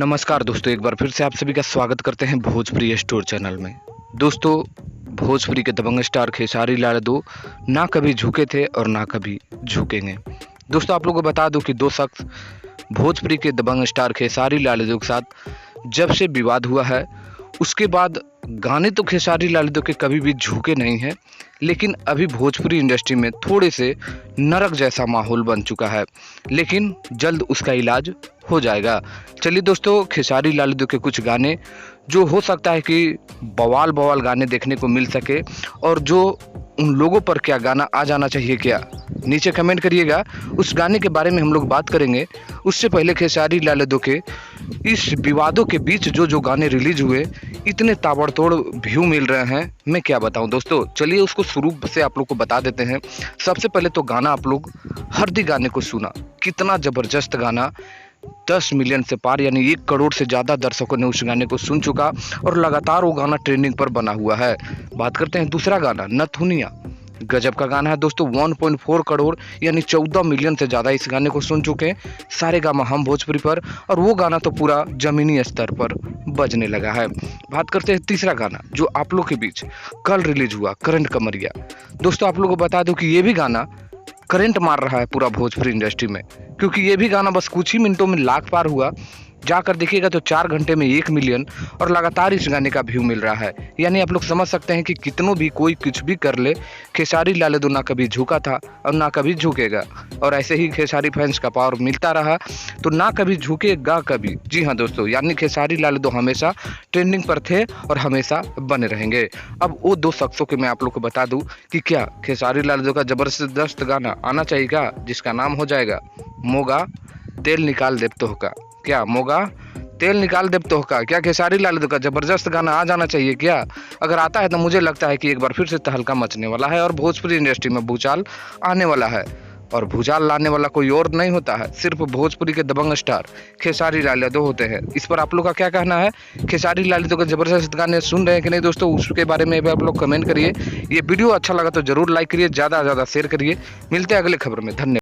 नमस्कार दोस्तों, एक बार फिर से आप सभी का स्वागत करते हैं भोजपुरी स्टोर चैनल में। दोस्तों, भोजपुरी के दबंग स्टार खेसारी लाल यादव ना कभी झुके थे और ना कभी झुकेंगे। दोस्तों, आप लोगों को बता दूं कि दो शख्स भोजपुरी के दबंग स्टार खेसारी लाल यादव के साथ जब से विवाद हुआ है, उसके बाद गाने तो खेसारी लाल यादव के कभी भी झुके नहीं हैं, लेकिन अभी भोजपुरी इंडस्ट्री में थोड़े से नरक जैसा माहौल बन चुका है, लेकिन जल्द उसका इलाज हो जाएगा। चलिए दोस्तों, खेसारी लाल यादव के कुछ गाने जो हो सकता है कि बवाल बवाल गाने देखने को मिल सके, और जो उन लोगों पर क्या गाना आ जाना चाहिए क्या, नीचे कमेंट करिएगा। उस गाने के बारे में हम लोग बात करेंगे। उससे पहले खेसारी लाल यादव के इस विवादों के बीच जो गाने रिलीज हुए, इतने ताबड़तोड़ व्यू मिल रहे हैं, मैं क्या बताऊं दोस्तों। चलिए उसको शुरू से आप लोग को बता देते हैं। सबसे पहले तो गाना आप लोग हरदी गाने को सुना, कितना ज़बरदस्त गाना, 10 मिलियन से पार यानी 1 करोड़ से ज़्यादा दर्शकों ने उस गाने को सुन चुका और लगातार वो गाना ट्रेंडिंग पर बना हुआ है। बात करते हैं दूसरा गाना, नथुनिया। गजब का गाना है दोस्तों, 1.4 करोड़ यानी 14 मिलियन से ज़्यादा इस गाने को सुन चुके हैं सारेगामा हम भोजपुरी पर, और वो गाना तो पूरा ज़मीनी स्तर पर बजने लगा है। बात करते हैं तीसरा गाना जो आप लोग के बीच कल रिलीज हुआ, करंट कमरिया। दोस्तों, आप लोगों को बता दूं कि ये भी गाना करंट मार रहा है पूरा भोजपुरी इंडस्ट्री में, क्योंकि ये भी गाना बस कुछ ही मिनटों में लाख पार हुआ। जाकर देखिएगा तो 4 घंटे में 1 मिलियन, और लगातार इस गाने का व्यू मिल रहा है। यानी आप लोग समझ सकते हैं कि कितनों भी कोई कुछ भी कर ले, खेसारी लाल यादव ना कभी झुका था और ना कभी झुकेगा, और ऐसे ही खेसारी फैंस का पावर मिलता रहा तो ना कभी झुकेगा कभी। जी हाँ दोस्तों, यानी खेसारी लाल यादव हमेशा ट्रेंडिंग पर थे और हमेशा बने रहेंगे। अब वो दो शख्सों के मैं आप लोग को बता दूं कि क्या खेसारी लाल यादव का जबरदस्त गाना आना चाहिए क्या, जिसका नाम हो जाएगा मोगा तेल निकाल देव तो का। क्या मोगा तेल निकाल देव तो का, क्या खेसारी लाल यादव का जबरदस्त गाना आ जाना चाहिए क्या? अगर आता है तो मुझे लगता है कि एक बार फिर से तहलका मचने वाला है और भोजपुरी इंडस्ट्री में भूचाल आने वाला है। और भूचाल लाने वाला कोई और नहीं होता है, सिर्फ भोजपुरी के दबंग स्टार खेसारी लाल यादव होते हैं। इस पर आप लोग का क्या कहना है? खेसारी लाल यादव का जबरदस्त गाने सुन रहे हैं कि नहीं दोस्तों, उसके बारे में भी आप लोग कमेंट करिए। ये वीडियो अच्छा लगा तो जरूर लाइक करिए, ज़्यादा से ज़्यादा शेयर करिए। मिलते हैं अगले खबर में, धन्यवाद।